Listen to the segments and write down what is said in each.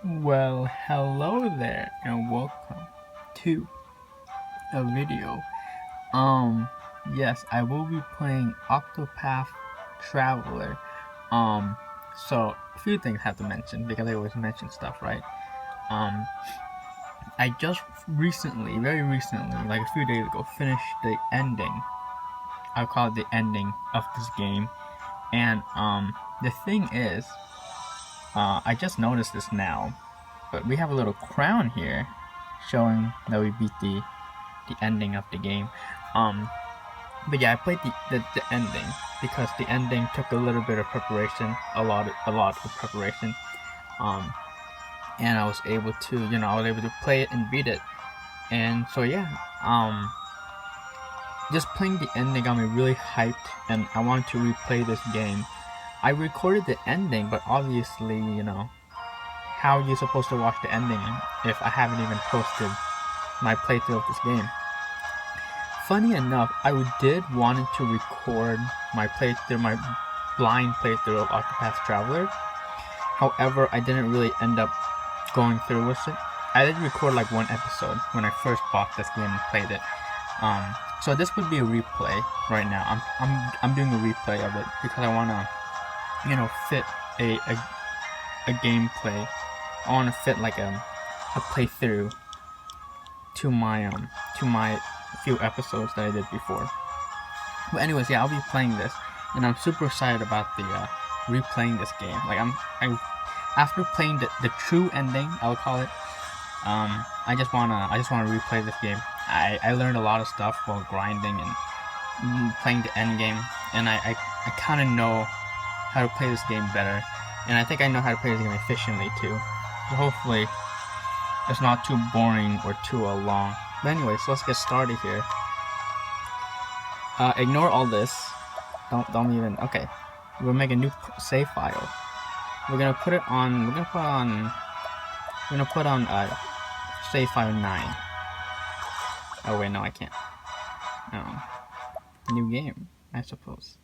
Well, hello there and welcome to a video. Um, yes, I will be playing Octopath Traveler. Um, so a few things I have to mention because I always mention stuff, right? Um, I just recently, very recently, like a few days ago, finished the ending. I'll call it the ending of this game. And the thing is, I just noticed this now, but we have a little crown here showing that we beat the ending of the game. But yeah, I played the ending because the ending took a little bit of preparation, a lot of preparation. And I was able to, play it and beat it. And so yeah, just playing the ending got me really hyped, and I wanted to replay this game. I recorded the ending, but obviously, how are you supposed to watch the ending if I haven't even posted my playthrough of this game? Funny enough, I did wanted to record my playthrough, my blind playthrough of Octopath Traveler. However, I didn't really end up going through with it. I did record like one episode when I first bought this game and played it. So this would be a replay right now. I'm doing a replay of it because I wanna, fit a gameplay. I wanna fit like a playthrough to my few episodes that I did before. But anyways, yeah, I'll be playing this, and I'm super excited about the replaying this game. Like I after playing the true ending, I'll call it. I just wanna replay this game. I learned a lot of stuff while grinding and playing the end game, and I kind of know how to play this game better, and I think I know how to play this game efficiently too. So hopefully it's not too boring or too long. But anyways, let's get started here. Ignore all this. Don't even. Okay, we'll make a new save file. We're gonna put on save file 9. Oh wait, no, I can't. No, new game, I suppose.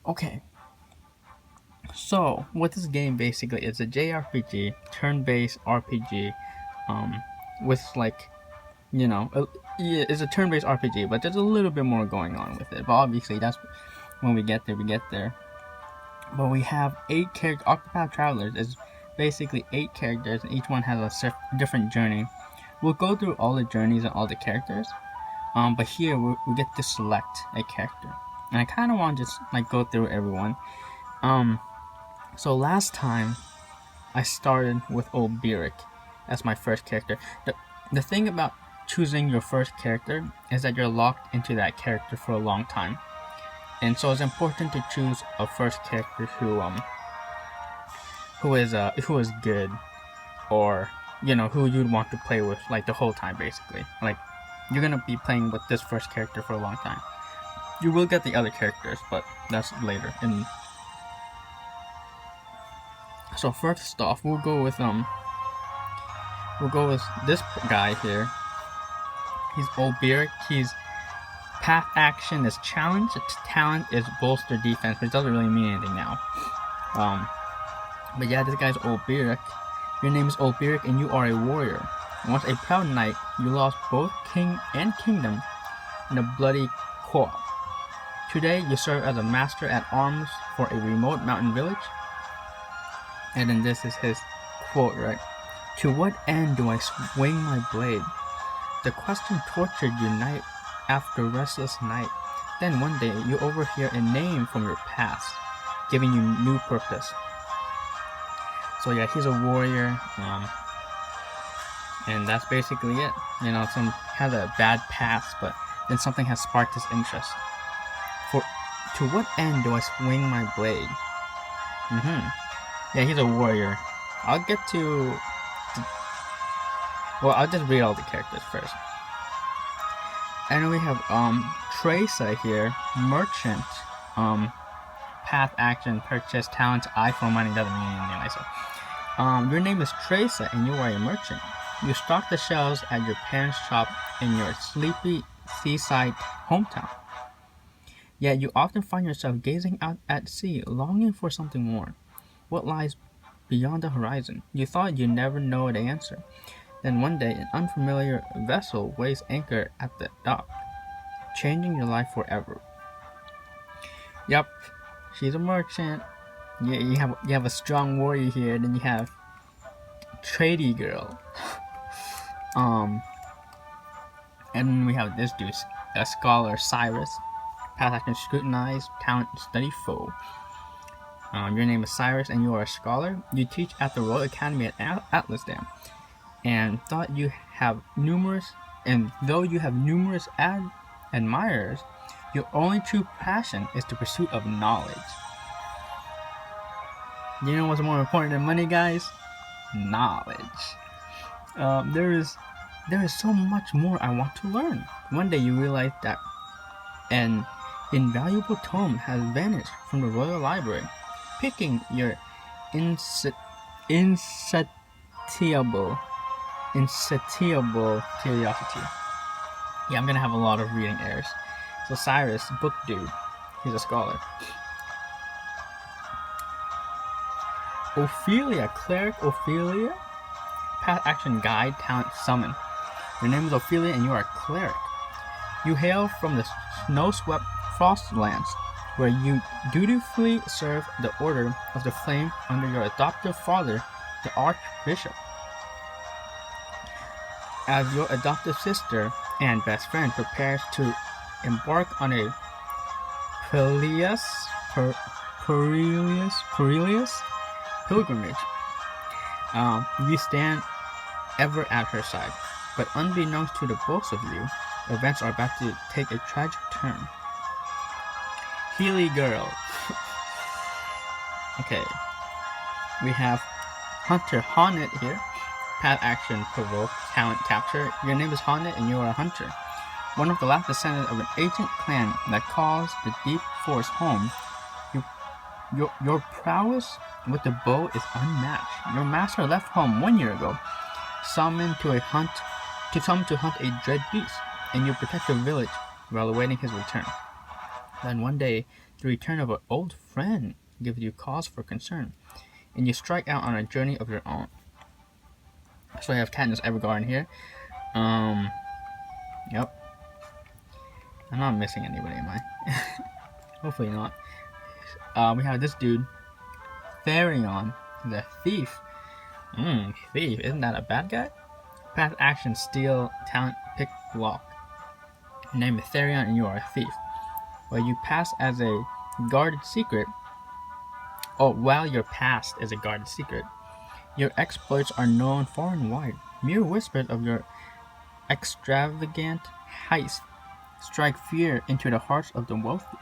Okay. So what this game basically is, a JRPG, turn-based RPG, with like, it's a turn-based RPG, but there's a little bit more going on with it. But obviously, that's when we get there. But we have 8 characters. Octopath Travelers is basically 8 characters, and each one has a different journey. We'll go through all the journeys and all the characters. But here we get to select a character, and I kind of want to just like go through everyone. So last time I started with old Beric as my first character. The thing about choosing your first character is that you're locked into that character for a long time, and so it's important to choose a first character who is good, or who you'd want to play with like the whole time. Basically, like you're gonna be playing with this first character for a long time. You will get the other characters, but that's later. And so first off, we'll go with this guy here. He's old Beric. He's path action is challenge. Its talent is bolster defense, but it doesn't really mean anything now. But yeah, this guy's old Beric. Your name is old Beric, and you are a warrior. Once a proud knight, you lost both king and kingdom in a bloody co-op. Today, you serve as a master at arms for a remote mountain village. And then this is his quote, right? To what end do I swing my blade? The question tortured you night after restless night. Then one day, you overhear a name from your past, giving you new purpose. So yeah, he's a warrior, and that's basically it. Some has a bad past, but then something has sparked his interest. To what end do I swing my blade? Yeah, he's a warrior. I'll get to. Well, I'll just read all the characters first. And we have Tressa here, merchant, path action, purchase, talent, eye for money, doesn't mean anything like that. Your name is Tressa, and you are a merchant. You stock the shelves at your parents' shop in your sleepy seaside hometown. Yet you often find yourself gazing out at sea, longing for something more. What lies beyond the horizon. You thought you'd never know the answer. Then one day, an unfamiliar vessel weighs anchor at the dock, changing your life forever. Yep, she's a merchant. You have a strong warrior here. Then you have Trady Girl. And then we have this dude, a scholar, Cyrus. Path action scrutinize, talent study foe. Your name is Cyrus, and you are a scholar. You teach at the Royal Academy at Atlasdam, and though you have numerous admirers, your only true passion is the pursuit of knowledge. You know what's more important than money, guys? Knowledge. There is so much more I want to learn. One day you realize that an invaluable tome has vanished from the Royal Library, piquing your insatiable curiosity. Yeah, I'm gonna have a lot of reading errors. So Cyrus, book dude, he's a scholar. Ophelia, cleric Ophelia, path action guide, talent summon. Your name is Ophelia, and you are a cleric. You hail from the snow-swept Frostlands, where you dutifully serve the Order of the Flame under your adoptive father, the Archbishop. As your adoptive sister and best friend prepares to embark on a perilous pilgrimage, you stand ever at her side. But unbeknownst to the both of you, events are about to take a tragic turn. Healy Girl. Okay. We have Hunter Honnet here. Path action provoke, talent capture. Your name is Honnet, and you are a hunter. One of the last descendants of an ancient clan that calls the deep forest home. Your prowess with the bow is unmatched. Your master left home 1 year ago, summoned to hunt a dread beast, and you protect the village while awaiting his return. Then one day, the return of an old friend gives you cause for concern, and you strike out on a journey of your own. So I have Katniss Evergarden here. Yep. I'm not missing anybody, am I? Hopefully not. We have this dude, Therion, the thief. Thief, isn't that a bad guy? Path action, steal, talent, pick, lock. Your name is Therion, and you are a thief. While your past as a guarded secret, your exploits are known far and wide. Mere whispers of your extravagant heist strike fear into the hearts of the wealthy.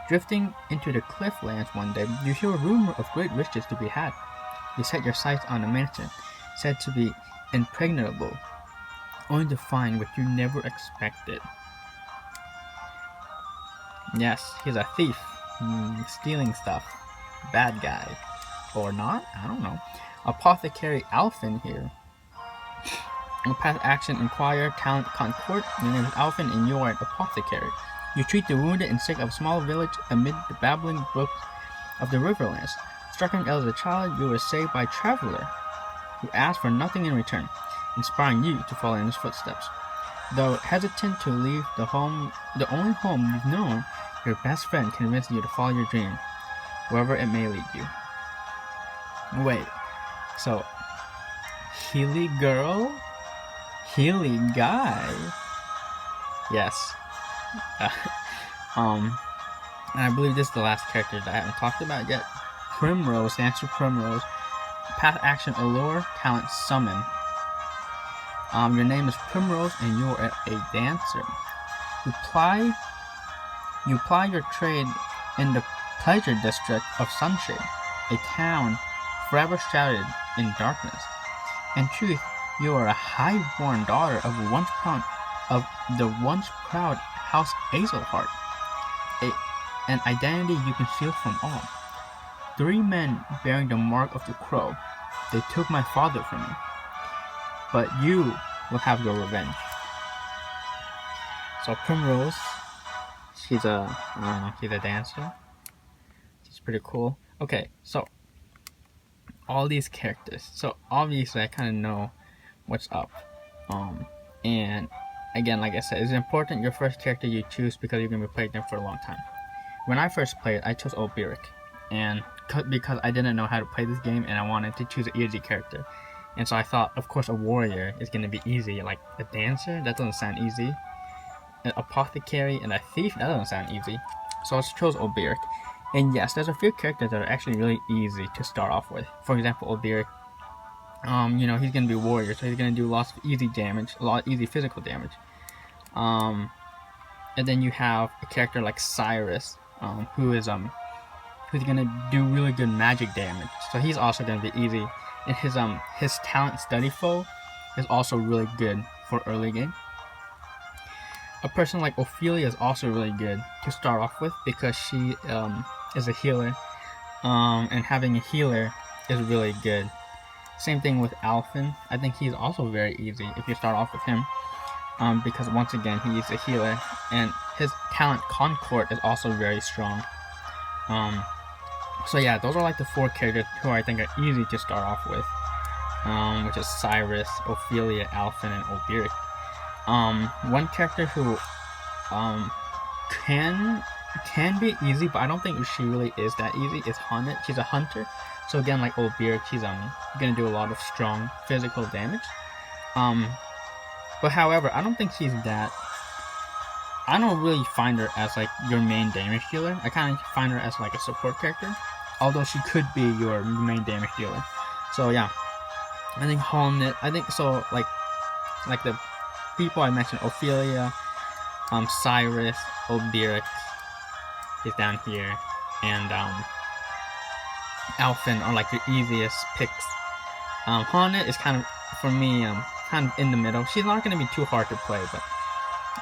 Drifting into the clifflands one day, you hear a rumor of great riches to be had. You set your sights on a mansion said to be impregnable, only to find what you never expected. Yes, he's a thief, stealing stuff. Bad guy. Or not? I don't know. Apothecary Alphen here. Path action, inquire, talent, concord. Your name is Alphen, and you are an apothecary. You treat the wounded and sick of a small village amid the babbling brooks of the Riverlands. Stricken as a child, you were saved by a traveler who asked for nothing in return, inspiring you to follow in his footsteps. Though hesitant to leave the only home you've known, your best friend convinced you to follow your dream, wherever it may lead you. Wait, so Healy Girl? Healy Guy? Yes. And I believe this is the last character that I haven't talked about yet. Primrose, Dancer Primrose. Path action, allure, talent, summon. Your name is Primrose, and you are a dancer. You ply your trade in the pleasure district of Sunshade, a town forever shrouded in darkness. In truth, you are a high-born daughter of the once proud House Azelhart, an identity you conceal from all. 3 men bearing the mark of the crow. They took my father from me, but you will have your revenge. So Primrose, she's a dancer. She's pretty cool. Okay, so all these characters. So obviously I kind of know what's up. And again, like I said, it's important your first character you choose because you're gonna be playing them for a long time. When I first played, I chose Obiric, and because I didn't know how to play this game and I wanted to choose an easy character, and so I thought, of course, a warrior is gonna be easy. Like a dancer, that doesn't sound easy. An apothecary and a thief, that doesn't sound easy. So I chose Obiric. And yes, there's a few characters that are actually really easy to start off with. For example, Obiric, he's gonna be a warrior, so he's gonna do lots of easy damage, a lot of easy physical damage. And then you have a character like Cyrus, who's gonna do really good magic damage. So he's also gonna be easy. And his talent Study Foe is also really good for early game. A person like Ophelia is also really good to start off with because she is a healer, and having a healer is really good. Same thing with Alphen. I think he's also very easy if you start off with him, because once again he's a healer, and his talent Concord is also very strong. So yeah, those are like the 4 characters who I think are easy to start off with, which is Cyrus, Ophelia, Alphen, and Obiric. One character who can be easy, but I don't think she really is that easy, is Honnet. She's a hunter. So again, like Obiric, she's gonna do a lot of strong physical damage. But however, I don't think she's that. I don't really find her as like your main damage dealer. I kind of find her as like a support character, although she could be your main damage dealer. So yeah, I think Honnet. I think so. Like the people I mentioned, Ophelia, Cyrus, Obiric is down here, and Alphen are like the easiest picks. Honnet is kind of, for me, kind of in the middle. She's not going to be too hard to play, but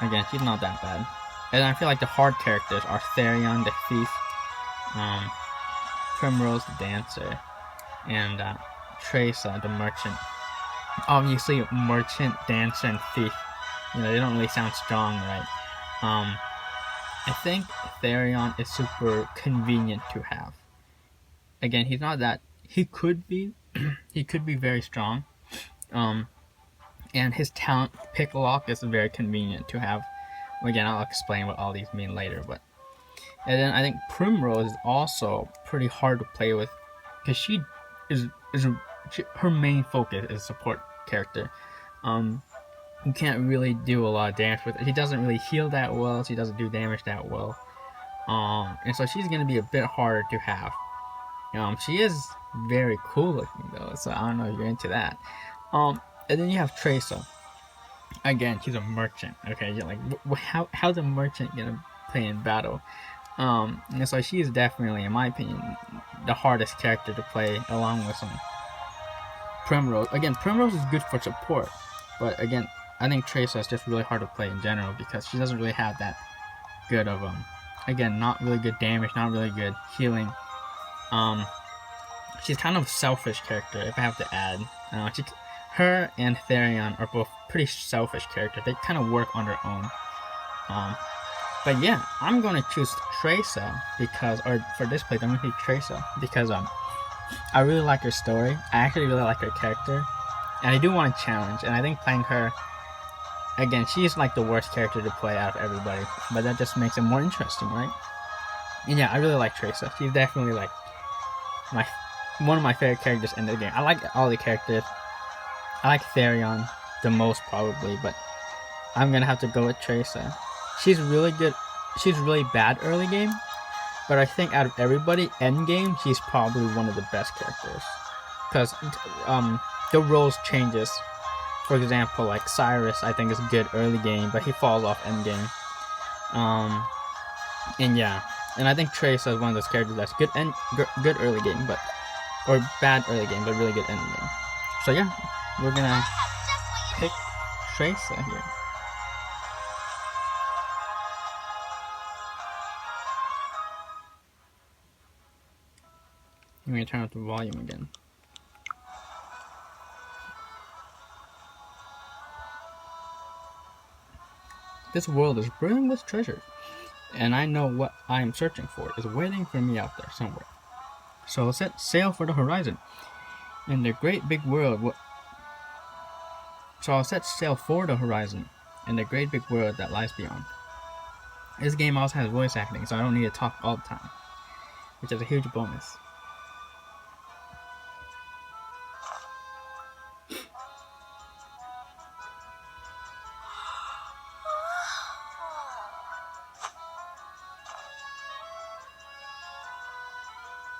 again, she's not that bad. And I feel like the hard characters are Therion, the thief, Primrose, the dancer, and Tressa, the merchant. Obviously, merchant, dancer, and thief, they don't really sound strong, right? I think Therion is super convenient to have. Again, he's not that. He could be very strong. And his talent Picklock is very convenient to have. Again, I'll explain what all these mean later. And then I think Primrose is also pretty hard to play with because she is her main focus is support character. You can't really do a lot of damage with it. She doesn't really heal that well. She doesn't do damage that well. And so she's gonna be a bit harder to have. She is very cool looking though, so I don't know if you're into that. And then you have Tressa. Again, she's a merchant. Okay, you're like, how's a merchant gonna play in battle? And so she is definitely, in my opinion, the hardest character to play, along with some Primrose. Again, Primrose is good for support, but again, I think Tressa is just really hard to play in general because she doesn't really have that good of again, not really good damage, not really good healing. She's kind of a selfish character, if I have to add. Her and Therion are both pretty selfish characters. They kind of work on their own. But yeah, I'm going to choose Tressa for this play, I'm going to choose Tressa because I really like her story. I actually really like her character, and I do want to challenge. And I think playing her, again, she's like the worst character to play out of everybody, but that just makes it more interesting, right? And yeah, I really like Tressa. She's definitely like one of my favorite characters in the game. I like all the characters. I like Therion the most probably, but I'm gonna have to go with Tressa. She's really good. She's really bad early game, but I think out of everybody, end game, she's probably one of the best characters because the roles changes. For example, like Cyrus, I think is good early game, but he falls off end game. And yeah, and I think Tressa is one of those characters that's good early game, or bad early game, but really good end game. So yeah, we're gonna pick Tressa here. I'm gonna turn up the volume again. This world is brimming with treasures, and I know what I am searching for is waiting for me out there somewhere. So let's set sail for the horizon. In the great big world, so I'll set sail for the horizon, in the great big world that lies beyond. This game also has voice acting, so I don't need to talk all the time, which is a huge bonus.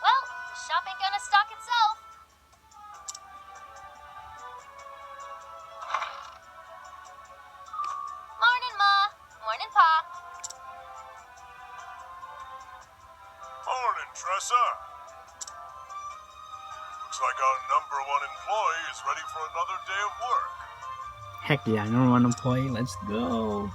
Well, the shop ain't gonna stock itself. Morning, Ma. Morning, Pa. Morning, Tressa. Looks like our #1 employee is ready for another day of work. Heck yeah, #1 employee, let's go.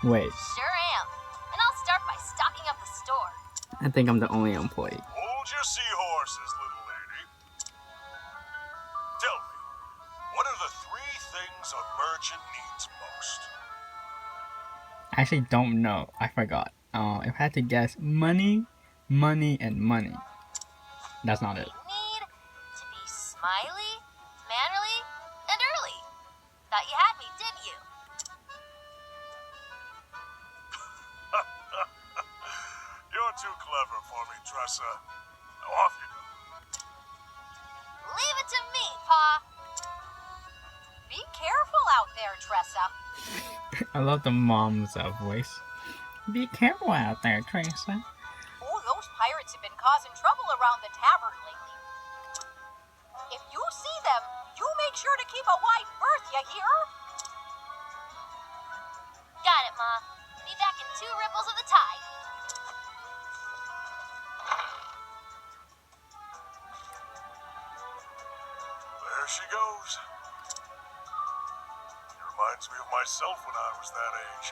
Wait, Sure am. And I'll start by stocking up the store. I think I'm the only employee. Hold your seahorses, little lady. Tell me, what are the 3 things a merchant needs most? I actually don't know, I forgot. If I had to guess, money, money, and money. That's not it. You need to be smiley, mannerly, and early. Thought you had me, didn't you? You're too clever for me, Tressa. Now off you go. Leave it to me, Pa. Be careful out there, Tressa. I love the mom's voice. Be careful out there, Tressa. Oh, those pirates have been causing trouble around the tavern lately. If you see them, you make sure to keep a wide berth, you hear? Got it, Ma. Be back in 2 ripples of the tide. There she goes. Reminds me of myself when I was that age.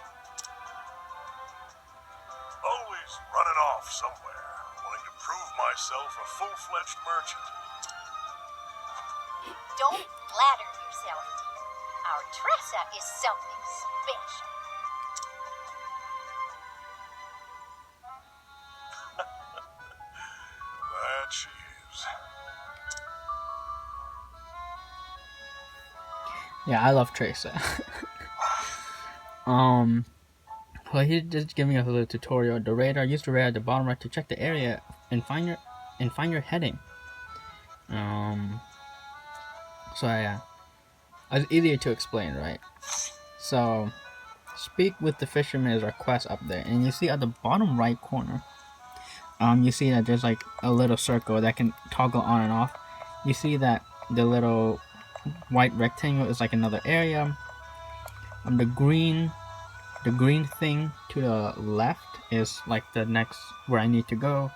Always running off somewhere, wanting to prove myself a full-fledged merchant. Don't flatter yourself, dear. Our Tressa is something special. That she is. Yeah, I love Tressa. Well, he's just giving us a little tutorial. The radar, use the radar at the bottom right to check the area and find your heading. So yeah, it's easier to explain, right? So, speak with the fisherman is our quest up there, and you see at the bottom right corner, you see that there's like a little circle that can toggle on and off. You see that the little white rectangle is like another area. The green thing to the left is like the next where I need to go.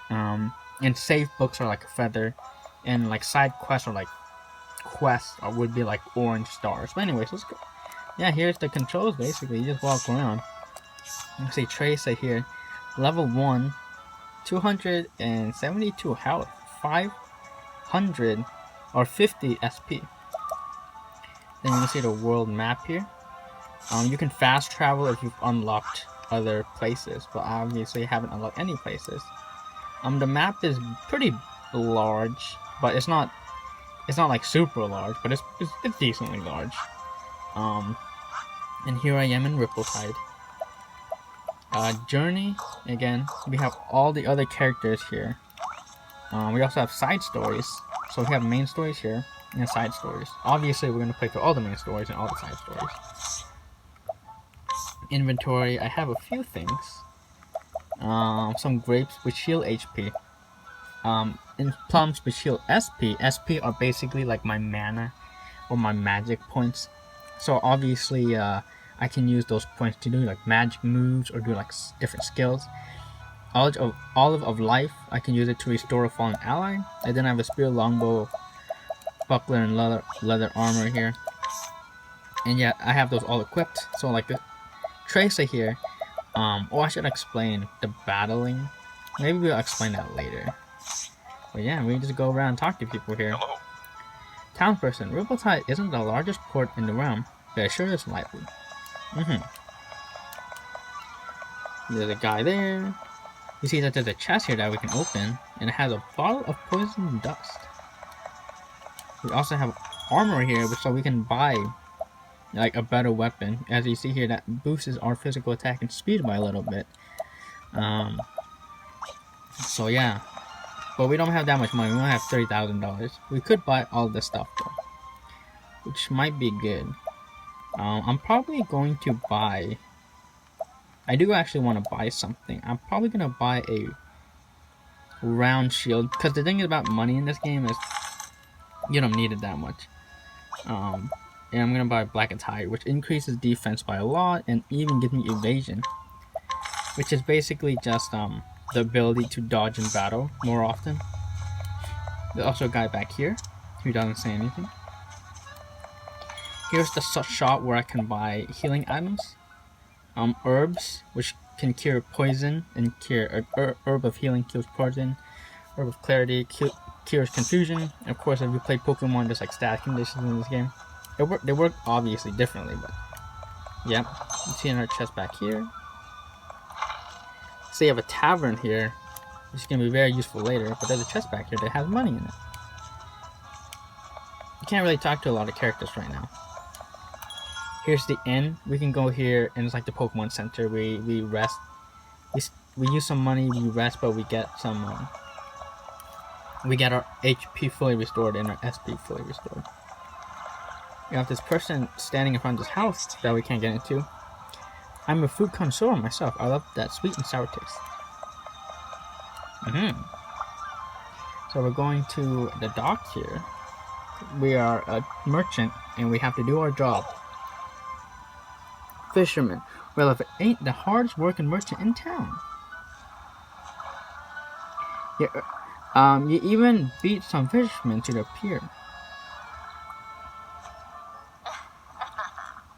And save books are like a feather, and like side quests are like quests would be like orange stars. But anyways, let's go. Yeah, here's the controls basically. You just walk around. You see Tressa here, level 1, 272 health, 500 or 50 SP. Then you can see the world map here. You can fast travel if you've unlocked other places, but obviously you haven't unlocked any places. The map is pretty large, but it's not like super large, but it's decently large. And here I am in Rippleside. Journey, again, we have all the other characters here. We also have side stories, so we have main stories here and side stories. Obviously, we're going to play through all the main stories and all the side stories. Inventory, I have a few things. Some grapes with shield HP. And plums with shield SP. SP are basically like my mana or my magic points. So obviously, I can use those points to do like magic moves or do like different skills. Olive of life, I can use it to restore a fallen ally. And then I have a spear, longbow, buckler, and leather armor here. And yeah, I have those all equipped. So like the Tressa here, I should explain the battling. Maybe we'll explain that later. But yeah, we just go around and talk to people here. Hello. Townsperson, Rippleside isn't the largest port in the realm, but it sure is lively. There's a guy there. You see that there's a chest here that we can open, and it has a bottle of poison dust. We also have armor here, so we can buy like a better weapon. As you see here, that boosts our physical attack and speed by a little bit. So yeah, but we don't have that much money. We don't have $30,000. We could buy all this stuff though, which might be good. I'm probably going to buy. I do actually want to buy something. I'm probably gonna buy a round shield, because the thing about money in this game is you don't need it that much. And I'm gonna buy black attire, which increases defense by a lot and even gives me evasion, which is basically just the ability to dodge in battle more often. There's also a guy back here who doesn't say anything. Here's the shop where I can buy healing items, herbs, which can cure poison and cure herb of healing cures poison, herb of clarity cures confusion. And of course, if you play Pokemon, there's like stat conditions in this game. They work obviously differently, but yeah. You see another chest back here. So you have a tavern here, which is gonna be very useful later. But there's a chest back here that has money in it. You can't really talk to a lot of characters right now. Here's the inn. We can go here, and it's like the Pokemon Center. We rest. We use some money. We rest, but we get some. We get our HP fully restored and our SP fully restored. We have this person standing in front of this house that we can't get into. I'm a food connoisseur myself. I love that sweet and sour taste. So we're going to the dock here. We are a merchant, and we have to do our job. Fisherman. Well, if it ain't the hardest working merchant in town. Yeah, you even beat some fishermen to the pier.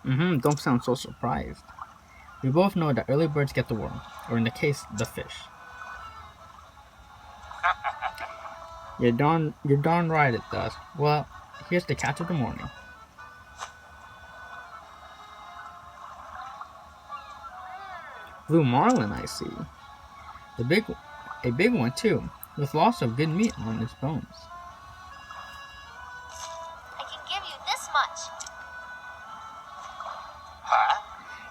Don't sound so surprised. We both know that early birds get the worm, or in the case, the fish. You're darn right it does. Well, here's the catch of the morning. Blue marlin, I see. A big one too, with lots of good meat on its bones. I can give you this much.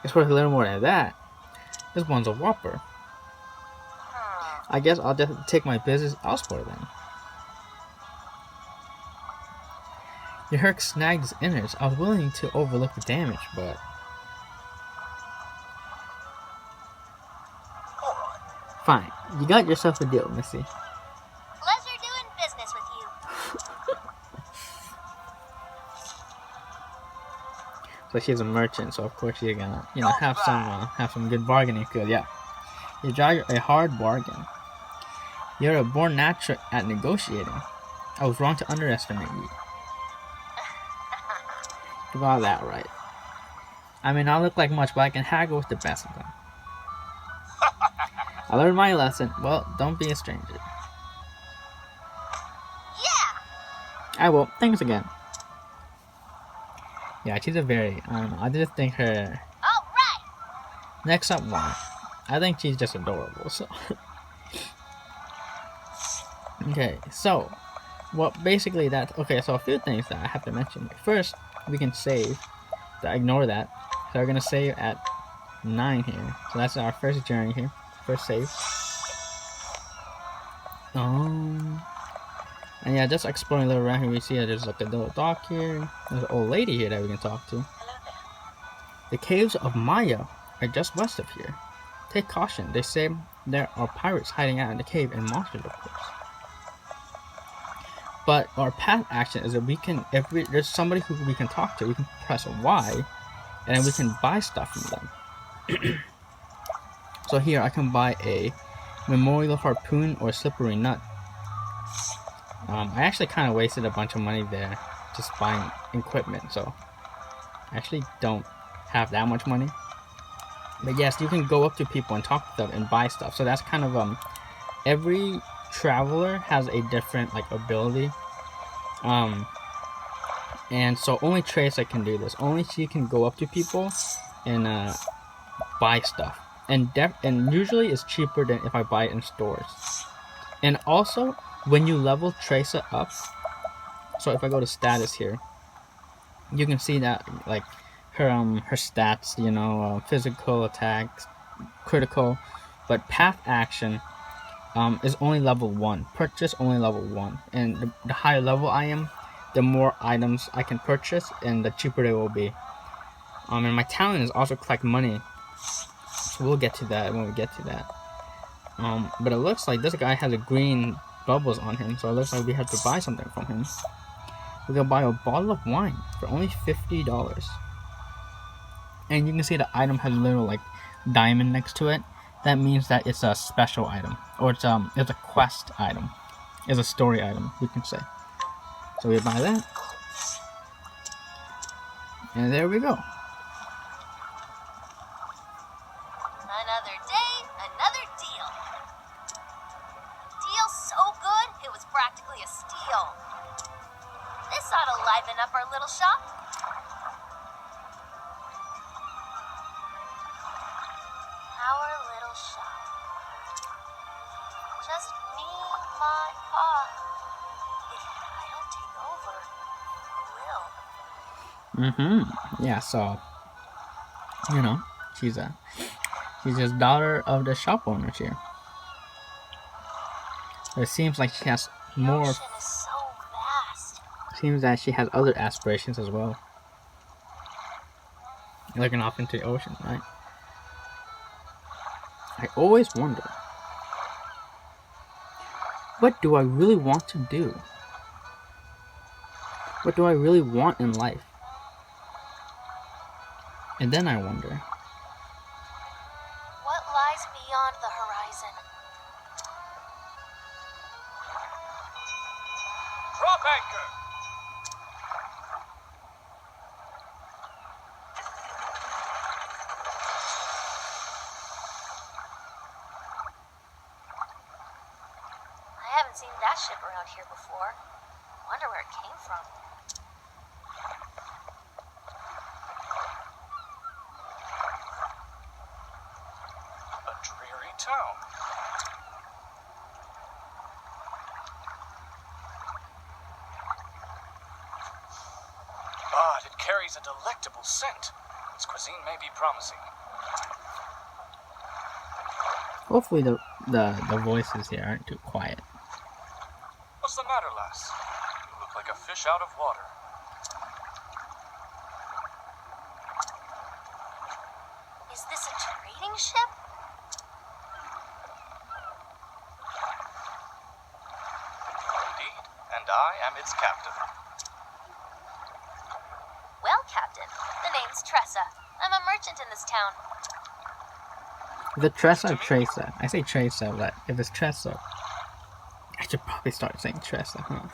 It's worth a little more than that. This one's a whopper. I guess I'll just take my business elsewhere then. Your Herc snagged his innards. I was willing to overlook the damage, but... Fine. You got yourself a deal, Missy. Pleasure doing business with you. So she's a merchant, so of course she's gonna, have some good bargaining skills. Yeah. You drive a hard bargain. You're a born natural at negotiating. I was wrong to underestimate you. You got that right. I may not look like much, but I can haggle with the best of them. I learned my lesson. Well, don't be a stranger. Yeah! I will. Thanks again. Yeah, she's a very, I don't know, I just think her... Alright! Next up, one. I think she's just adorable, so... Okay, so... Well, basically that... Okay, so a few things that I have to mention. First, we can save. So ignore that. So we're gonna save at 9 here. So that's our first journey here. First save. And yeah, just exploring a little around here. We see that there's like a little dock here. There's an old lady here that we can talk to. The caves of Maya are just west of here. Take caution. They say there are pirates hiding out in the cave and monsters, of course. But our path action is that we can, if there's somebody who we can talk to, we can press Y, and then we can buy stuff from them. So here I can buy a memorial harpoon or slippery nut. I actually kind of wasted a bunch of money there just buying equipment, so I actually don't have that much money. But yes, you can go up to people and talk to them and buy stuff. So that's kind of every traveler has a different like ability. And so only Tressa can do this. Only she can go up to people and buy stuff. And usually it's cheaper than if I buy it in stores. And also, when you level Tressa up, So if I go to status here, you can see that like her stats, you know, physical attacks, critical, but path action is only level 1. Purchase only level 1, and the higher level I am, the more items I can purchase, and the cheaper they will be. And my talent is also collect money, so we'll get to that when we get to that. But it looks like this guy has a green bubbles on him, so it looks like we have to buy something from him. We can buy a bottle of wine for only $50. And you can see the item has a little like diamond next to it. That means that it's a special item, or it's a quest item, it's a story item, you can say. So we buy that, and there we go. Another day, another deal. Deal so good, it was practically a steal. This ought to liven up our little shop. Our little shop. Just me, my pa. If I don't take over, who will? Yeah, so you know, she's just daughter of the shop owners here. It seems like she has more. The ocean is so vast. Seems that she has other aspirations as well. Looking off into the ocean, right? I always wonder, what do I really want to do? What do I really want in life? And then I wonder, What lies beyond the horizon? Drop anchor! I haven't seen that ship around here before. Wonder where it came from. A dreary town. But it carries a delectable scent. Its cuisine may be promising. hopefully the voices here aren't too quiet. What's the matter, lass? You look like a fish out of water. Is this a trading ship? Indeed, and I am its captain. Well, Captain, the name's Tressa. I'm a merchant in this town. Is it Tressa or Tressa? I say Tressa, but if it's Tressa, I should probably start saying Tressa, huh?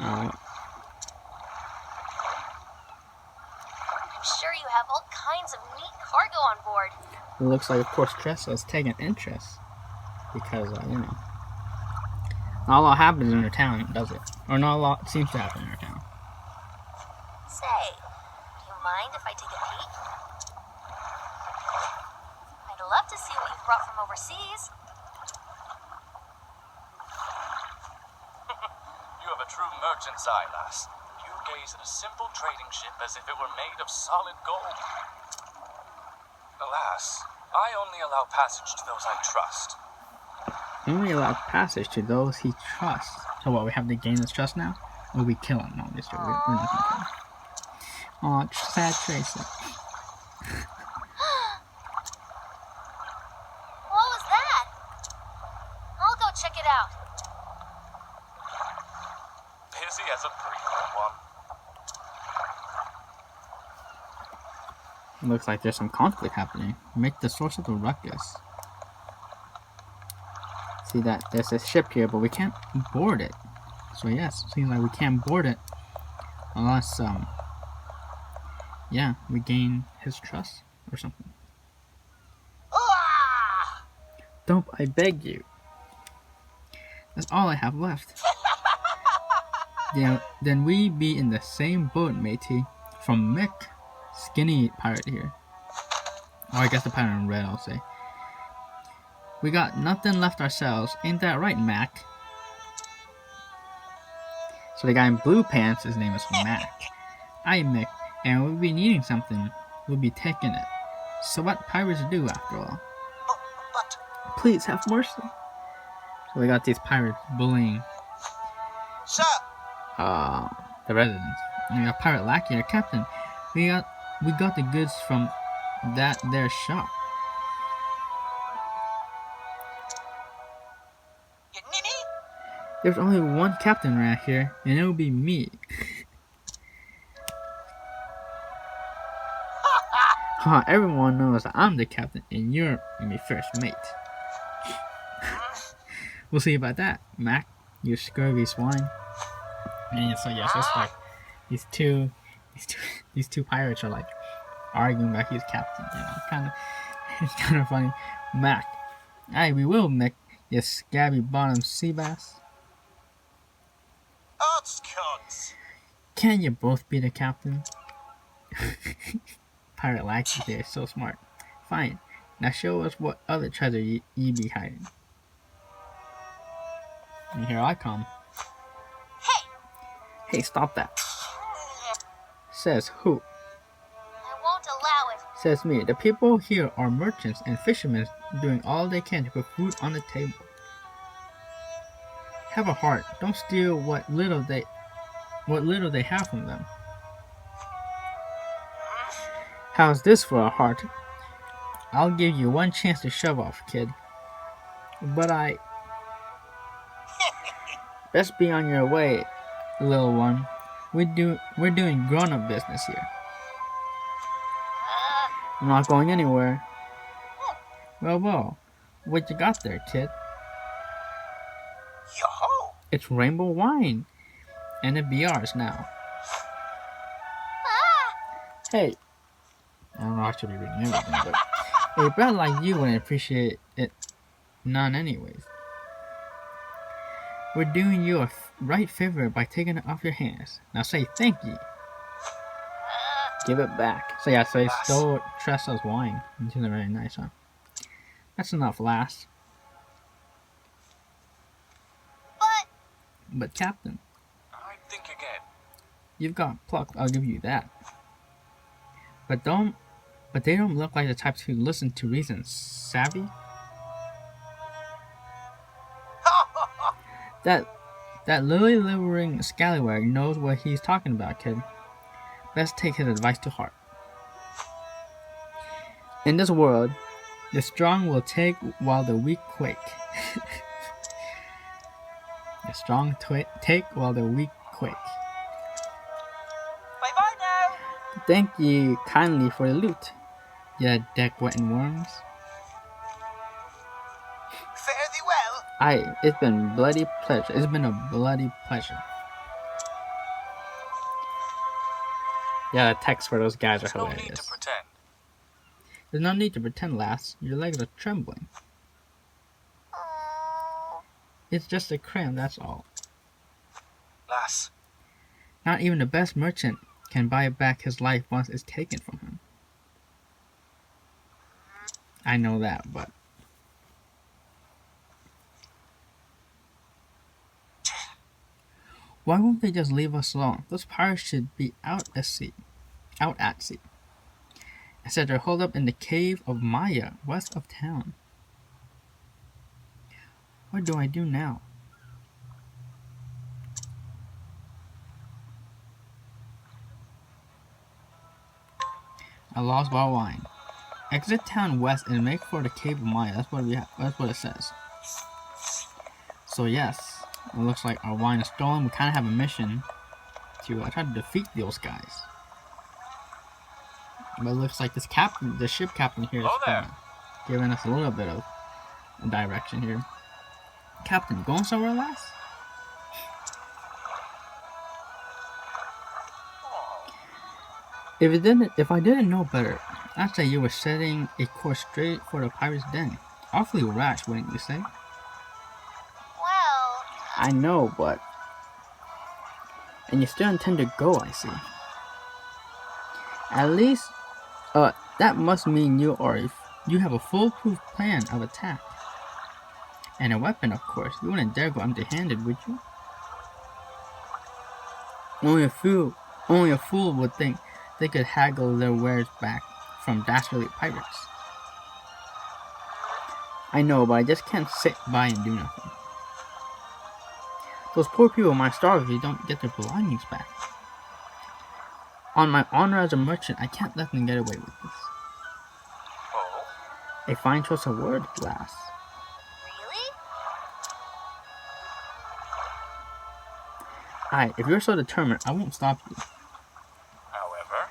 I'm sure you have all kinds of neat cargo on board. It looks like, of course, Tressa is taking interest. Because, you know, not a lot happens in her town, does it? Or not a lot seems to happen in her town. Say, do you mind if I take a peek? I'd love to see what you've brought from overseas. You have a true merchant's eye, lass. You gaze at a simple trading ship as if it were made of solid gold. Alas, I only allow passage to those I trust. Only allow passage to those he trusts. So what, we have to gain his trust now? Or we kill him? No, we're not gonna kill him. Aw, sad Tracy. What was that? I'll go check it out. Busy as a pregnant one. Looks like there's some conflict happening. Make the source of the ruckus. See that there's a ship here, but we can't board it. So yes, seems like we can't board it unless yeah, we gain his trust or something. Ah! Don't, I beg you. That's all I have left. Yeah, then we be in the same boat, matey. From Mick, skinny pirate here. Or I guess the pirate in red, I'll say. We got nothing left ourselves, ain't that right, Mac? So the guy in blue pants, his name is Mac. I Mick, and we'll be needing something. We'll be taking it. So what pirates do after all? But Please have mercy. So we got these pirates bullying sir, the residents. And we got pirate lackey or captain. We got the goods from that their shop. you ninny. There's only one captain around here, and it'll be me. Everyone knows that I'm the captain and you're my first mate. We'll see about that, Mac, you scurvy swine. And so yes, it's like these two pirates are like arguing about who's captain. It's kind of funny. Mac, aye, we will, Mick, you scabby bottom sea bass. Odds cons. Can you both be the captain? Pirate lackey, they're so smart. Fine. Now show us what other treasure ye be hiding. And here I come. Hey, stop that. Says who? I won't allow it. Says me. The people here are merchants and fishermen doing all they can to put food on the table. Have a heart. Don't steal what little they have from them. How's this for a heart? I'll give you one chance to shove off, kid. But best be on your way, little one. We're doing grown-up business here. I'm not going anywhere. Well, what you got there, kid? Yo-ho. It's rainbow wine, and it be ours now. Hey, I don't know how I should be reading everything, but a brat like you wouldn't appreciate it none anyways. We're doing you a right favor by taking it off your hands. Now say thank you. Give it back. So yeah, so he stole Tressa's wine. Which is very nice, huh? That's enough, lass. But Captain, I think again. you've got pluck, I'll give you that. But they don't look like the types who listen to reason, savvy? That lily-livering scallywag knows what he's talking about, kid. Let's take his advice to heart. In this world, the strong will take while the weak quake. The strong take while the weak quake. Bye-bye now. Thank you kindly for the loot, you deck-wetting worms. Fare thee well. Aye, it's been a bloody pleasure. Yeah, the text for those guys are There's no need to hilarious. pretend. There's no need to pretend, lass. Your legs are trembling. It's just a cramp, that's all. Lass, Not even the best merchant can buy back his life once it's taken from him. I know that, but... Why won't they just leave us alone? Those pirates should be out at sea. Instead, they're holed up in the cave of Maya, west of town. What do I do now? I lost bottle wine. Exit town west and make for the cave of Maya. That's what it says. So yes, it looks like our wine is stolen. We kind of have a mission to try to defeat those guys. But it looks like the ship captain here is giving us a little bit of direction here. Captain, going somewhere, lass? If I didn't know better, I'd say you were setting a course straight for the pirate's den. Awfully rash, wouldn't you say? Well, I know, but... And you still intend to go, I see. At least, that must mean you have a foolproof plan of attack. And a weapon, of course. You wouldn't dare go empty-handed, would you? Only a fool would think they could haggle their wares back from dastardly pirates. I know, but I just can't sit by and do nothing. Those poor people might starve if they don't get their belongings back. On my honor as a merchant, I can't let them get away with this. Oh? A fine choice of words, lass. Really? Aye, if you're so determined, I won't stop you. However,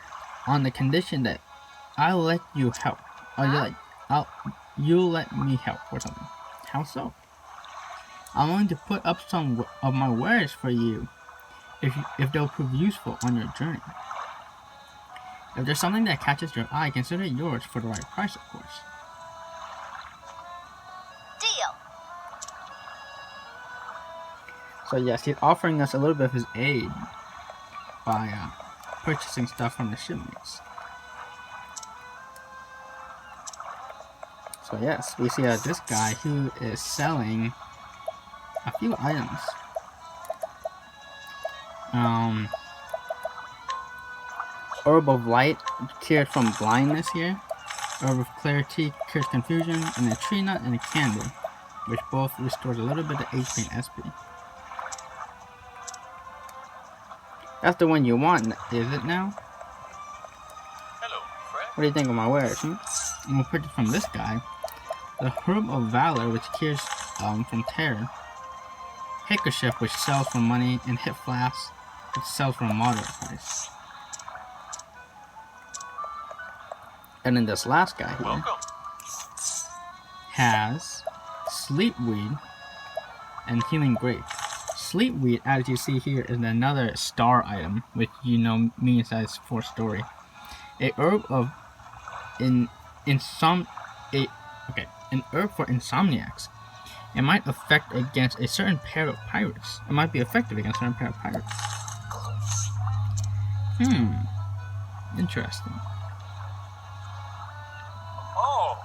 On the condition that I'll let you help. Or you'll let me help or something. How so? I'm willing to put up some of my wares for you if they'll prove useful on your journey. If there's something that catches your eye, consider it yours for the right price, of course. Deal. So yes, he's offering us a little bit of his aid by purchasing stuff from the shipmates. So yes, we see this guy who is selling a few items. Orb of Light cured from blindness here. Orb of Clarity cures confusion, and a tree nut and a candy, which both restores a little bit of HP and SP. That's the one you want, is it now? hello, friend. What do you think of my wares, And we'll purchase from this guy. The Herb of Valor, which cures from terror. Hickership, which sells for money, and Hip Flask, which sells for a moderate price. And then this last guy here Welcome. has Sleepweed and Healing Grape. Sleepweed, as you see here, is another star item, which you know means that it's for story. A herb of an herb for insomniacs. It might affect against a certain pair of pirates. It might be effective against a certain pair of pirates. Interesting. Oh,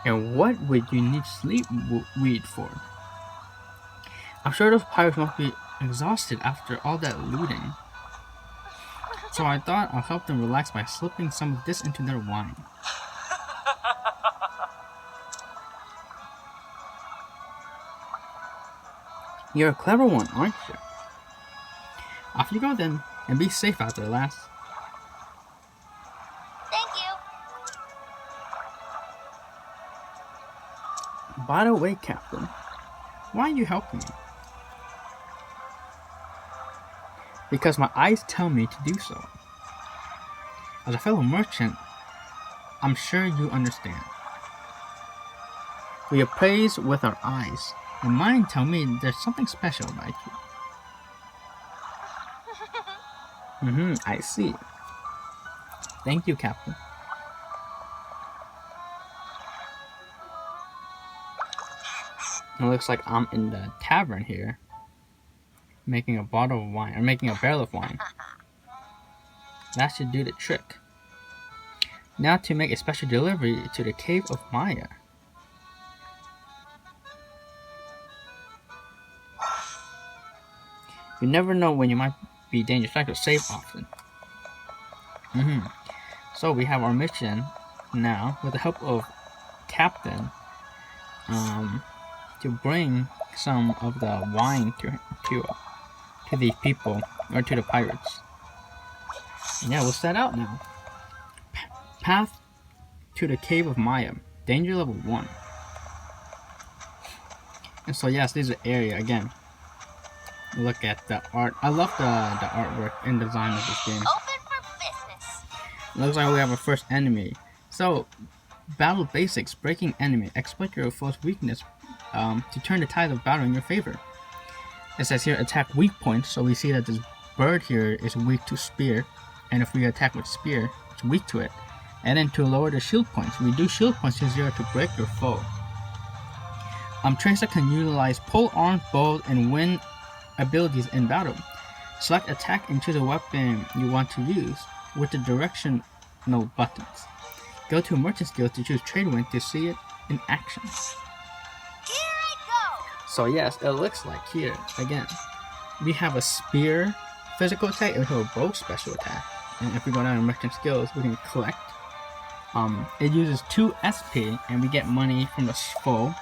And what would you need Sleepweed for? I'm sure those pirates must be exhausted after all that looting. So I thought I'll help them relax by slipping some of this into their wine. You're a clever one, aren't you? Off you go then, and be safe out there, lass. Thank you. By the way, Captain, why are you helping me? Because my eyes tell me to do so. As a fellow merchant, I'm sure you understand. We appraise with our eyes, and mine tell me there's something special about you. I see. Thank you, Captain. It looks like I'm in the tavern here, making a bottle of wine, or making a barrel of wine. That should do the trick. Now to make a special delivery to the Cave of Maya. You never know when you might be dangerous. Try to save often. So we have our mission now, with the help of Captain, to bring some of the wine to these people, or to the pirates. And yeah, we'll set out now. Path to the Cave of Maya. Danger level 1. And so yes, this is the area again. Look at the art. I love the artwork and design of this game. Open for business. Looks like we have our first enemy. So, battle basics. Breaking enemy. Exploit your foe's weakness to turn the tide of battle in your favor. It says here attack weak points. So we see that this bird here is weak to spear. And if we attack with spear, it's weak to it. And then to lower the shield points. Reduce shield points to 0 to break your foe. Tressa can utilize pole arms, bows, and wind abilities in battle. Select attack and choose a weapon you want to use with the directional buttons. Go to merchant skills to choose trade wind to see it in action. Here I go. So yes, it looks like here again we have a spear physical attack and we have a bow special attack. And if we go down to merchant skills, we can collect. It uses 2 SP and we get money from the foe,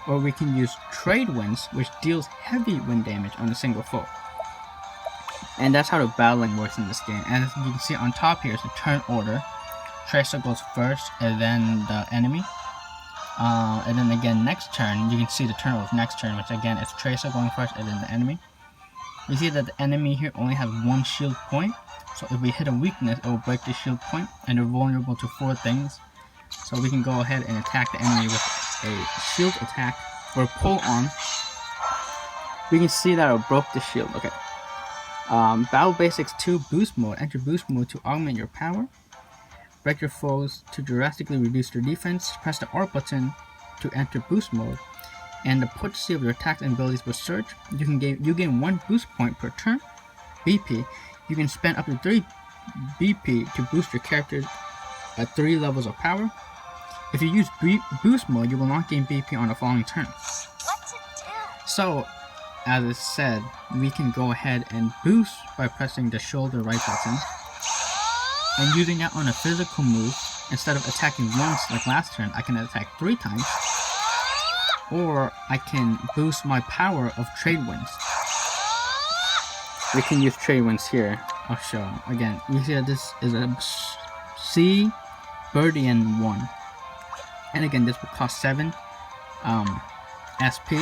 or we can use trade winds, which deals heavy wind damage on a single foe. And that's how the battling works in this game. And as you can see on top here is the turn order. Tressa goes first and then the enemy. And then again next turn, you can see the turn order of next turn, which again is Tressa going first and then the enemy. You see that the enemy here only has 1 shield point. So if we hit a weakness, it will break the shield point, and they're vulnerable to 4 things. So we can go ahead and attack the enemy with a shield attack or pull on. We can see that it broke the shield. Okay. Battle Basics 2 Boost Mode. Enter Boost Mode to augment your power. Break your foes to drastically reduce their defense. Press the R button to enter Boost Mode. And the potency of your attacks and abilities will surge. You gain 1 boost point per turn. BP. You can spend up to 3 BP to boost your character at 3 levels of power. If you use boost mode, you will not gain BP on the following turn. What's it do? So, as it said, we can go ahead and boost by pressing the shoulder right button. And using that on a physical move, instead of attacking once like last turn, I can attack 3 times. Or I can boost my power of trade winds. We can use trade winds here. I'll show. Again, you see that this is a C Birdian 1. And again, this will cost 7 SP.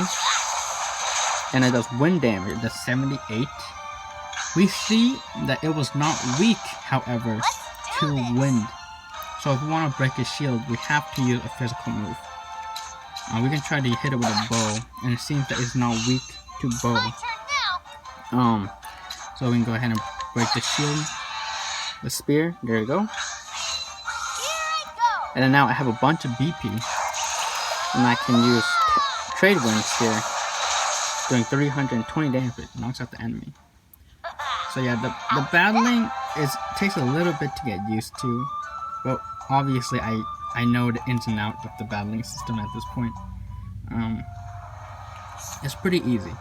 And it does wind damage. It does 78. We see that it was not weak, however, to wind. So if we want to break his shield, we have to use a physical move. We can try to hit it with a bow, and it seems that it's not weak to bow. My turn now. So we can go ahead and break the shield, the spear. There you go. Here I go. And then now I have a bunch of BP, and I can use trade winds here, doing 320 damage. It knocks out the enemy. So yeah, the battling takes a little bit to get used to, but obviously I know the ins and outs of the battling system at this point. It's pretty easy.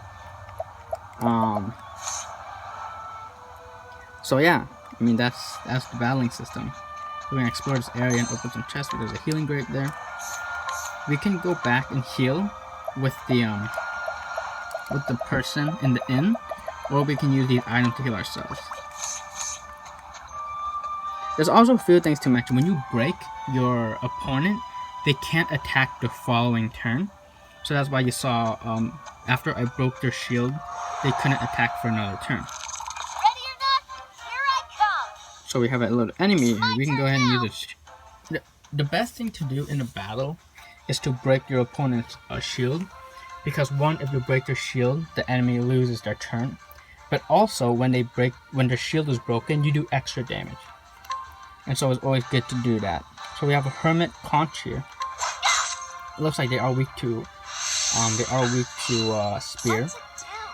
So yeah, I mean that's the battling system. We're gonna explore this area and open some chests. There's a healing grate there. We can go back and heal with the person in the inn, or we can use these items to heal ourselves. There's also a few things to mention. When you break your opponent, they can't attack the following turn. So that's why you saw after I broke their shield, they couldn't attack for another turn. Ready or not, here I come. So we have a little enemy here. We can go ahead and use it. The best thing to do in a battle is to break your opponent's shield, because one, if you break their shield, the enemy loses their turn. But also, when their shield is broken, you do extra damage. And so it's always good to do that. So we have a hermit conch here. It looks like they are weak to spear.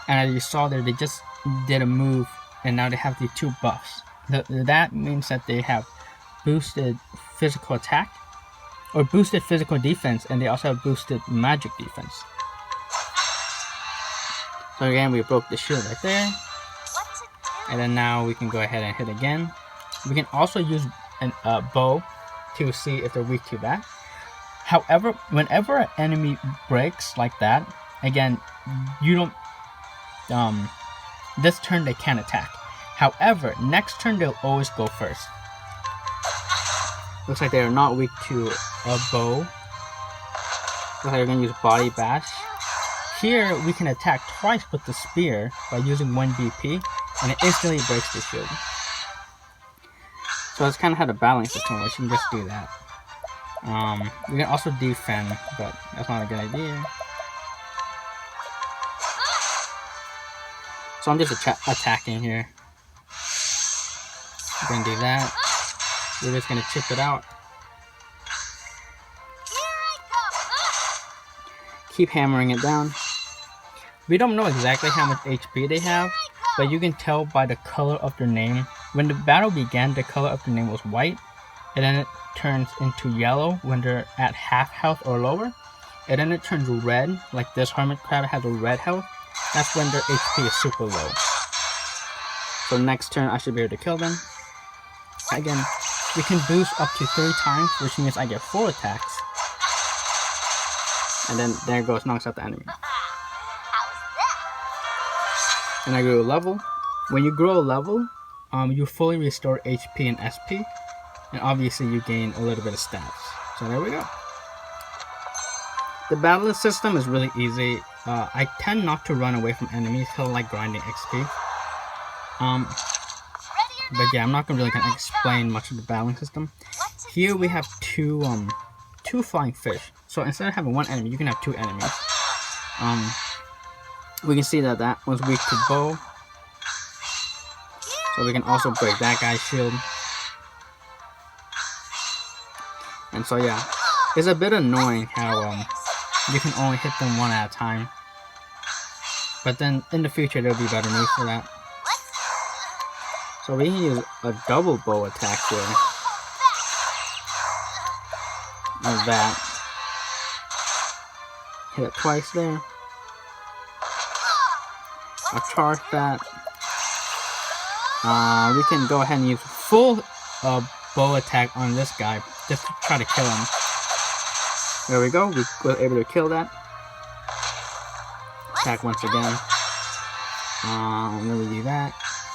And as you saw there, they just did a move, and now they have the 2 buffs. That means that they have boosted physical attack, or boosted physical defense, and they also have boosted magic defense. So again, we broke the shield right there. What's it do? And then now we can go ahead and hit again. We can also use a bow to see if they're weak to that. However, whenever an enemy breaks like that, again, you don't, this turn they can't attack. However, next turn they'll always go first. Looks like they are not weak to a bow. Looks like they're going to use body bash. Here, we can attack twice with the spear by using 1 BP, and it instantly breaks the shield. So that's kind of how the battling system works. You can just do that. We can also defend, but that's not a good idea. So I'm just attacking here. We're gonna do that. We're just gonna chip it out. Keep hammering it down. We don't know exactly how much HP they have, but you can tell by the color of their name. When the battle began, the color of their name was white, and then it turns into yellow when they're at half health or lower, and then it turns red, like this hermit crab has a red health. That's when their HP is super low. So next turn I should be able to kill them. Again, we can boost up to 3 times, which means I get 4 attacks. And then there it goes, knocks out the enemy. And I grow a level. When you grow a level, you fully restore HP and SP. And obviously you gain a little bit of stats. So there we go. The battle system is really easy. I tend not to run away from enemies because I like grinding XP. But yeah, I'm not really gonna explain much of the battling system. Here we have two flying fish. So instead of having 1 enemy, you can have 2 enemies. We can see that that one's weak to bow. So we can also break that guy's shield. And so yeah, it's a bit annoying how you can only hit them 1 at a time. But then in the future there'll be better moves for that. So we can use a double bow attack here. Like that. Hit it twice there. I'll charge that. We can go ahead and use full bow attack on this guy just to try to kill him. There we go. We were able to kill that. Attack once again. Then we do that.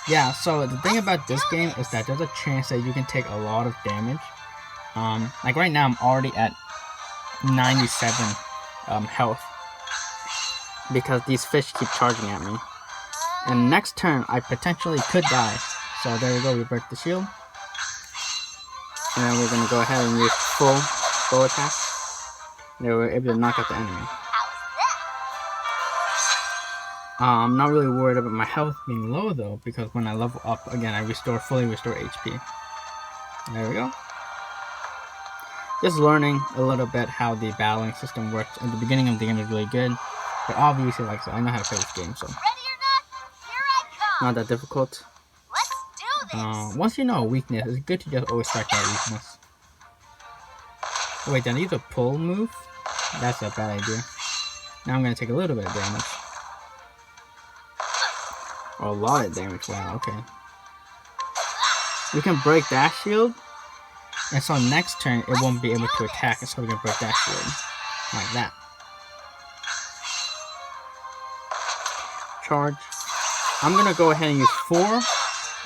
Yeah, so the thing about this game is that there's a chance that you can take a lot of damage. Like right now I'm already at 97 health because these fish keep charging at me. And next turn I potentially could die. So there we go, we break the shield. And then we're going to go ahead and use full bow attack. There we're able to knock out the enemy. I'm not really worried about my health being low though, because when I level up again I fully restore HP. There we go. Just learning a little bit how the battling system works. At the beginning of the game is really good, but obviously like I said, I know how to play this game, so not that difficult. Once you know a weakness, it's good to just always strike that weakness. Oh, wait, did I use a pull move? That's a bad idea. Now I'm gonna take a little bit of damage. Or a lot of damage, wow, okay. We can break that shield, and so next turn it won't be able to attack, and so we can break that shield. Like that. Charge. I'm gonna go ahead and use 4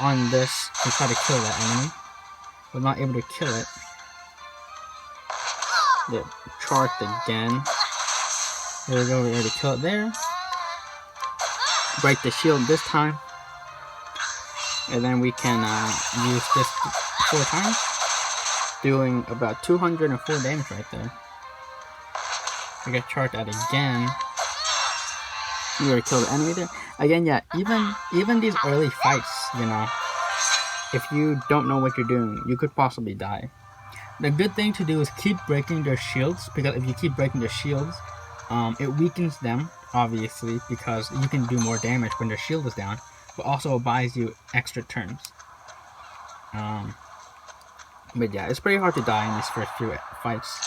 on this to try to kill that enemy. We're not able to kill it. Yeah, charged again. There we go, we already killed it there. Break the shield this time. And then we can use this 4 times. Doing about 204 damage right there. We get charged out again. We already killed the enemy there. Again, yeah, even these early fights, you know, if you don't know what you're doing, you could possibly die. The good thing to do is keep breaking their shields, because if you keep breaking their shields, it weakens them, obviously, because you can do more damage when their shield is down, but also buys you extra turns. But yeah, it's pretty hard to die in these first few fights,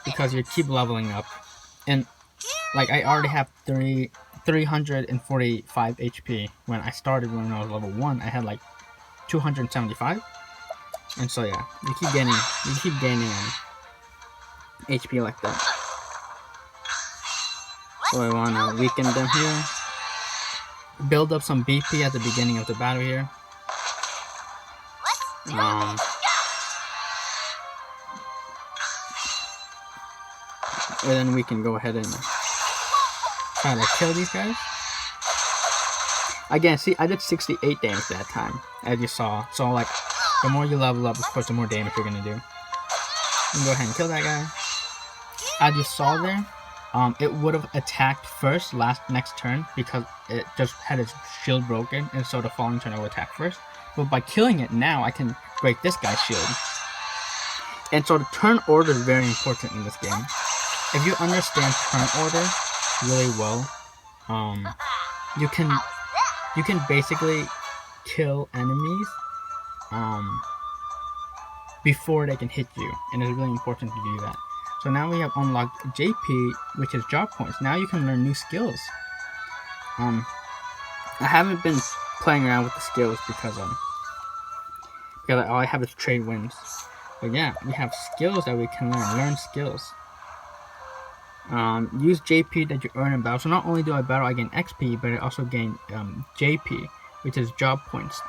because you keep leveling up. And like, I already have 345 HP. When I started, when I was level 1, I had like 275. And so yeah, you keep gaining HP like that. So I want to weaken them here. Build up some BP at the beginning of the battle here. And then we can go ahead and try to kill these guys. Again, see, I did 68 damage that time, as you saw. So like, the more you level up, of course, the more damage you're gonna do. You can go ahead and kill that guy. As you saw there, it would have attacked first next turn because it just had its shield broken, and so the following turn it will attack first. But by killing it now, I can break this guy's shield. And so the turn order is very important in this game. If you understand turn order really well, you can basically kill enemies before they can hit you, and it's really important to do that. So now we have unlocked JP, which is job points. Now you can learn new skills. I haven't been playing around with the skills because all I have is trade wins. But yeah, we have skills that we can learn. Learn skills. Use JP that you earn in battle. So not only do I battle, I gain XP, but I also gain JP, which is job points.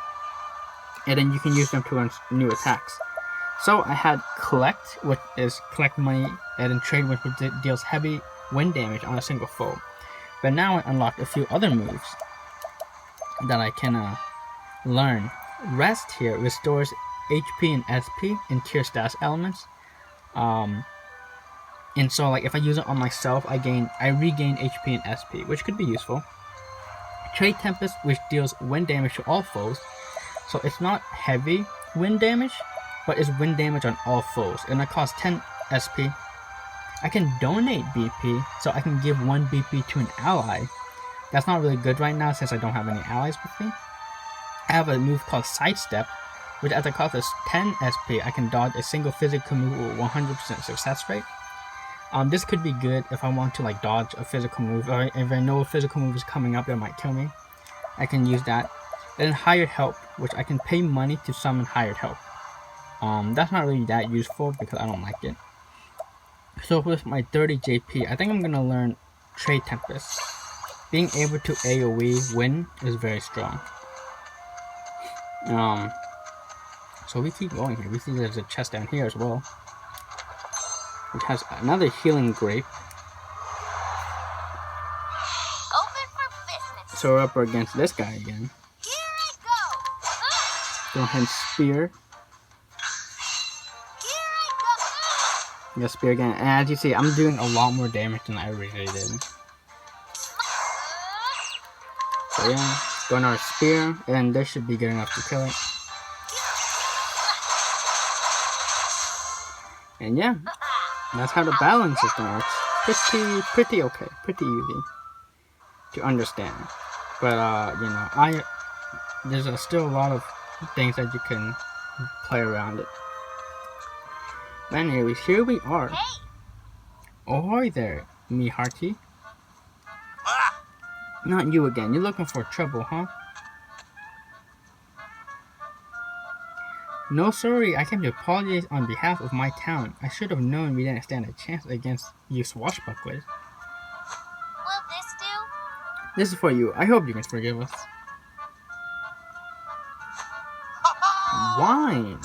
And then you can use them to learn new attacks. So I had collect, which is collect money, and then trade, which deals heavy wind damage on a single foe. But now I unlocked a few other moves that I can learn. Rest here restores HP and SP and tier status elements. And so like if I use it on myself, I regain HP and SP, which could be useful. Trade Tempest, which deals wind damage to all foes. So it's not heavy wind damage, but it's wind damage on all foes, and it costs 10 SP. I can donate BP, so I can give 1 BP to an ally. That's not really good right now since I don't have any allies with me. I have a move called Sidestep, which at the cost of 10 SP, I can dodge a single physical move with 100% success rate. This could be good if I want to like dodge a physical move, or if I know a physical move is coming up that might kill me. I can use that. And then Hired Help, which I can pay money to summon Hired Help. That's not really that useful because I don't like it. So with my 30 JP, I think I'm gonna learn Trade Tempest. Being able to AoE win is very strong. So we keep going here. We see there's a chest down here as well, which has another healing grape. Open for business. So we're up against this guy again. Here I go. Go ahead and spear. Here I go. Yeah, spear again. And as you see, I'm doing a lot more damage than I originally did. So yeah, go another spear, and this should be good enough to kill it. And yeah, that's how the battling system works. Pretty okay, pretty easy to understand. But you know, there's still a lot of things that you can play around it. But anyways, here we are. Hey. Oh hi there, me hearty. Not you again. You're looking for trouble, huh? No, sorry. I came to apologize on behalf of my town. I should have known we didn't stand a chance against you swashbucklers. Will this do? This is for you. I hope you can forgive us. Wine.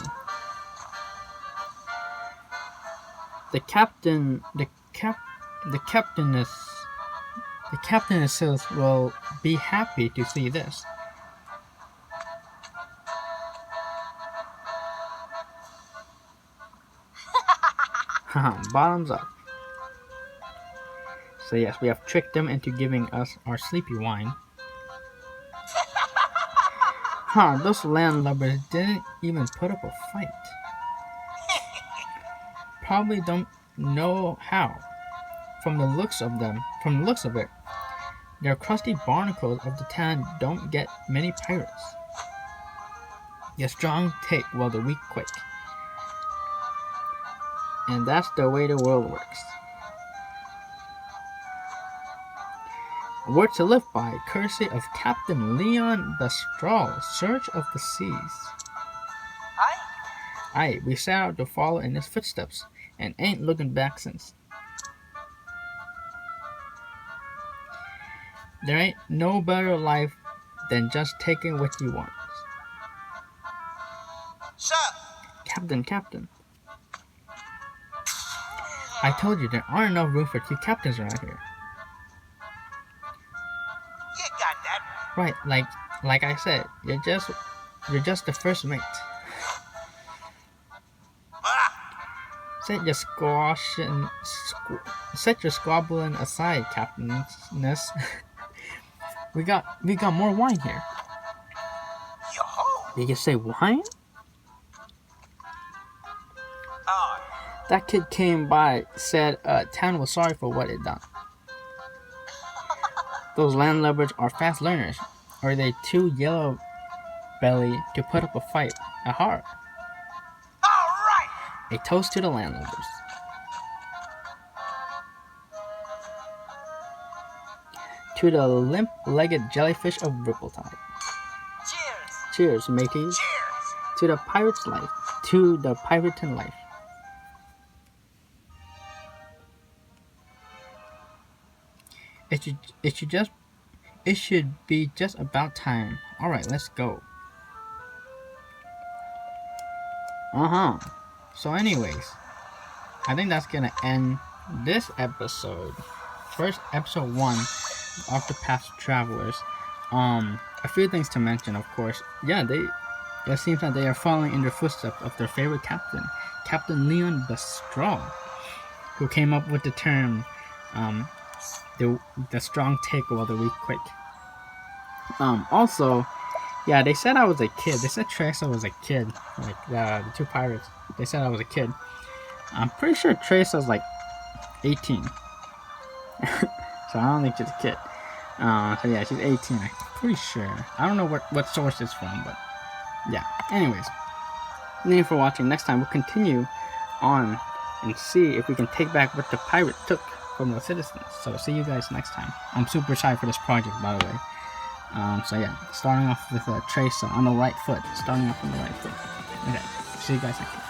The captainess will be happy to see this. Haha, bottoms up. So yes, we have tricked them into giving us our sleepy wine. Huh, those landlubbers didn't even put up a fight. Probably don't know how. From the looks of it, their crusty barnacles of the town don't get many pirates. The strong take while the weak quake. And that's the way the world works. A word to live by, courtesy of Captain Leon Bestral, Search of the Seas. Aye, we set out to follow in his footsteps, and ain't looking back since. There ain't no better life than just taking what you want. Sir! Captain. I told you there aren't enough room for 2 captains around here. You got that Right, like I said, you're just the first mate. Set your squabbling aside, captainness. we got more wine here. Yo-ho! Did you say wine? That kid came by, said town was sorry for what it done. Those landlubbers are fast learners. Are they too yellow belly to put up a fight? Aha! Alright! A toast to the landlubbers. To the limp-legged jellyfish of Rippletide. Cheers! Cheers, mateys. Cheers! To the pirate's life. To the pirate's life. It should be just about time. Alright, let's go. So anyways, I think that's gonna end this episode. First episode 1 of Octopath Travelers. A few things to mention, of course. Yeah, it seems that they are following in the footsteps of their favorite captain, Captain Leon the Strong, who came up with the term, the strong take while the weak quake. Also, yeah, they said I was a kid. They said Tressa was a kid, like the two pirates. They said I was a kid. I'm pretty sure Tressa's like 18, so I don't think she's a kid. So yeah, she's 18. I'm pretty sure. I don't know what source it's from, but yeah. Anyways, thank you for watching. Next time we'll continue on and see if we can take back what the pirate took from the citizens. So see you guys next time. I'm super excited for this project, by the way. So yeah, starting off with Tressa on the right foot. Okay, see you guys next time.